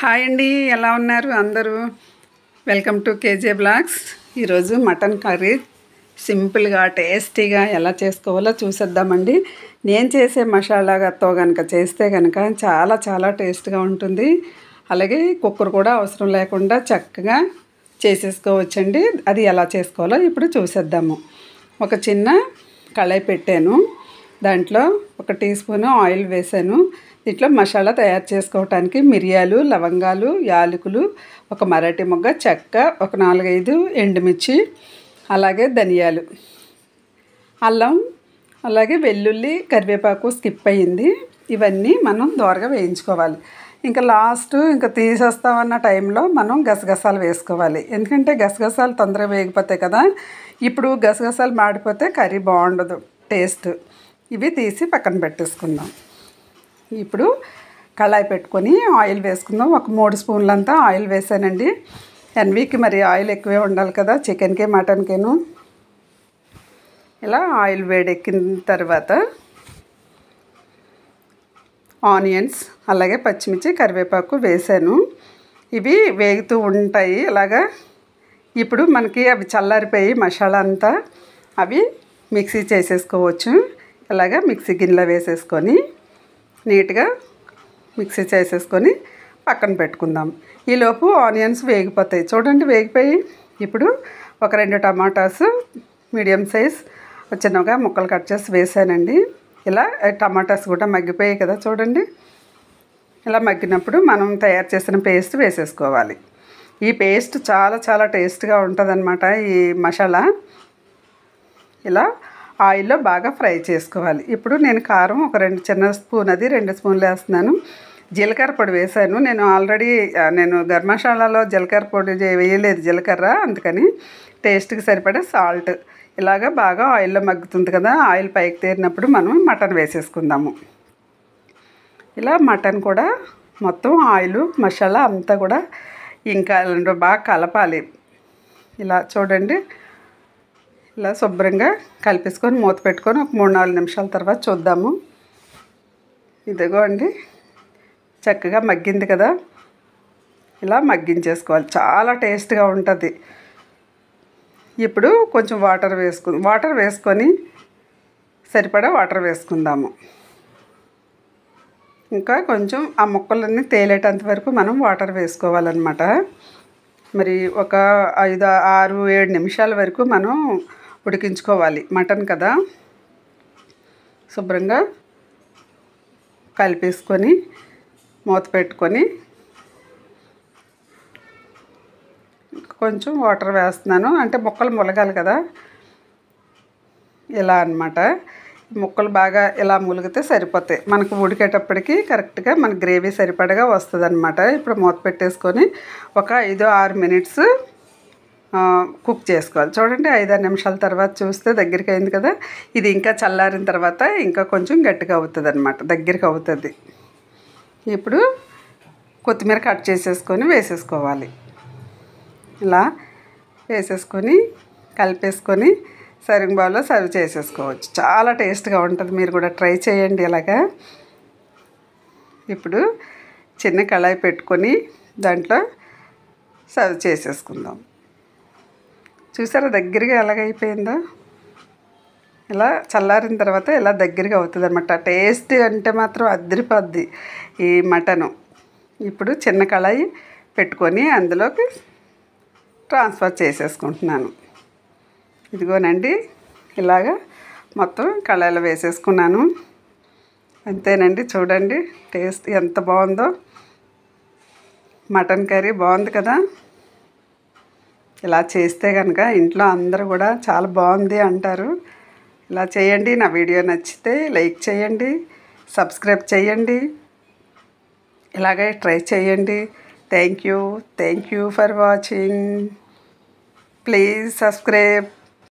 Hi అండి, ఎలా ఉన్నారు అందరూ? Welcome to KJ blogs. ఈరోజు మటన్ కర్రీ సింపుల్గా టేస్టీగా ఎలా చేసుకోవాలో చూసేద్దామండి. నేను చేసే మసాలాతో కనుక చేస్తే కనుక చాలా చాలా టేస్ట్గా ఉంటుంది. అలాగే కుక్కర్ కూడా అవసరం లేకుండా చక్కగా చేసేసుకోవచ్చండి. అది ఎలా చేసుకోవాలో ఇప్పుడు చూసేద్దాము. ఒక చిన్న కళాయి పెట్టాను, దాంట్లో 1 టీ స్పూన్ ఆయిల్ వేసాను. దీంట్లో మసాలా తయారు చేసుకోవటానికి మిరియాలు, లవంగాలు, యాలకులు, ఒక మరాఠీ మొగ్గ, చెక్క, ఒక 4-5 ఎండుమిర్చి, అలాగే ధనియాలు, అల్లం, అలాగే వెల్లుల్లి, కరివేపాకు స్కిప్ అయ్యింది. ఇవన్నీ మనం దోరగా వేయించుకోవాలి. ఇంకా లాస్ట్ ఇంకా తీసేస్తామన్న టైంలో మనం గసగసాలు వేసుకోవాలి. ఎందుకంటే గసగసాలు తొందరగా వేగిపోతాయి కదా. ఇప్పుడు గసగసాలు మాడిపోతే కర్రీ బాగుండదు టేస్ట్. ఇవి తీసి పక్కన పెట్టేసుకుందాం. ఇప్పుడు కళాయి పెట్టుకొని ఆయిల్ వేసుకుందాం. ఒక 3 స్పూన్లంతా ఆయిల్ వేసానండి. ఎన్వీకి మరి ఆయిల్ ఎక్కువే ఉండాలి కదా, చికెన్కి మటన్కేను. ఇలా ఆయిల్ వేడెక్కిన తర్వాత ఆనియన్స్, అలాగే పచ్చిమిర్చి, కరివేపాకు వేసాను. ఇవి వేగుతూ ఉంటాయి ఇలాగా. ఇప్పుడు మనకి అవి చల్లారిపోయి మసాలా అంతా అవి మిక్సీ చేసేసుకోవచ్చు. ఇలాగా మిక్సీ గిన్నెలో వేసేసుకొని నీట్గా మిక్సీ చేసేసుకొని పక్కన పెట్టుకుందాం. ఈలోపు ఆనియన్స్ వేగిపోతాయి. చూడండి వేగిపోయి. ఇప్పుడు ఒక 2 టమాటాస్ మీడియం సైజ్ చిన్నగా ముక్కలు కట్ చేసి వేసానండి. ఇలా టమాటాస్ కూడా మగ్గిపోయాయి కదా చూడండి. ఇలా మగ్గినప్పుడు మనం తయారు చేసిన పేస్ట్ వేసేసుకోవాలి. ఈ పేస్ట్ చాలా చాలా టేస్ట్గా ఉంటుందన్నమాట. ఈ మసాలా ఇలా ఆయిల్లో బాగా ఫ్రై చేసుకోవాలి. ఇప్పుడు నేను కారం ఒక 2 చిన్న స్పూన్, అది 2 స్పూన్లు వేస్తున్నాను. జీలకర్ర పొడి వేసాను. నేను గరం మసాలాలో జీలకర్ర పొడి వేయలేదు, జీలకర్ర, అందుకని టేస్ట్కి సరిపడే సాల్ట్. ఇలాగా బాగా ఆయిల్లో మగ్గుతుంది కదా. ఆయిల్ పైకి తేరినప్పుడు మనం మటన్ వేసేసుకుందాము. ఇలా మటన్ కూడా మొత్తం ఆయిల్ మసాలా అంతా కూడా ఇంకా బాగా కలపాలి. ఇలా చూడండి. ఇలా శుభ్రంగా కలిపేసుకొని మూత పెట్టుకొని ఒక 3-4 నిమిషాల తర్వాత చూద్దాము. ఇదిగో అండి, చక్కగా మగ్గింది కదా. ఇలా మగ్గించేసుకోవాలి, చాలా టేస్ట్గా ఉంటుంది. ఇప్పుడు కొంచెం వాటర్ వేసుకొని సరిపడా వాటర్ వేసుకుందాము. ఇంకా కొంచెం ఆ ముక్కలన్నీ తేలేటంత వరకు మనం వాటర్ వేసుకోవాలన్నమాట. మరి ఒక 5-6-7 నిమిషాల వరకు మనం ఉడికించుకోవాలి. మటన్ కదా. శుభ్రంగా కలిపేసుకొని మూత పెట్టుకొని కొంచెం వాటర్ వేస్తున్నాను, అంటే ముక్కలు ములగాలి కదా. ఇలా అన్నమాట. ముక్కలు బాగా ఇలా ములిగితే సరిపోతాయి. మనకు ఉడికేటప్పటికి కరెక్ట్గా మన గ్రేవీ సరిపడగా వస్తుంది అనమాట. ఇప్పుడు మూత పెట్టేసుకొని ఒక 5-6 మినిట్స్ కుక్ చేసుకోవాలి. చూడండి 5-6 నిమిషాల తర్వాత చూస్తే దగ్గరికి అయింది కదా. ఇది ఇంకా చల్లారిన తర్వాత ఇంకా కొంచెం గట్టిగా అవుతుంది అనమాట, దగ్గరికి అవుతుంది. ఇప్పుడు కొత్తిమీర కట్ చేసేసుకొని వేసేసుకోవాలి. ఇలా వేసేసుకొని కలిపేసుకొని సర్వింగ్ బౌల్లో సర్వ్ చేసేసుకోవచ్చు. చాలా టేస్ట్గా ఉంటుంది. మీరు కూడా ట్రై చేయండి ఇలాగా. ఇప్పుడు చిన్న కళాయి పెట్టుకొని దాంట్లో సర్వ్ చేసేసుకుందాం. చూసారా దగ్గరగా ఎలాగైపోయిందో. ఇలా చల్లారిన తర్వాత ఇలా దగ్గరగా అవుతుంది అనమాట. టేస్ట్ అంటే మాత్రం అదిరిపోద్ది ఈ మటను. ఇప్పుడు చిన్న కళాయి పెట్టుకొని అందులోకి ట్రాన్స్ఫర్ చేసేసుకుంటున్నాను. ఇదిగోనండి, ఇలాగా మొత్తం కళాయిలో వేసేసుకున్నాను. అంతేనండి, చూడండి టేస్ట్ ఎంత బాగుందో. మటన్ కర్రీ బాగుంది కదా. ఇలా చేస్తే కనుక ఇంట్లో అందరూ కూడా చాలా బాగుంది అంటారు. ఇలా చేయండి. నా వీడియో నచ్చితే లైక్ చేయండి, సబ్స్క్రైబ్ చేయండి, ఇలాగే ట్రై చేయండి. Thank you for watching. Please subscribe.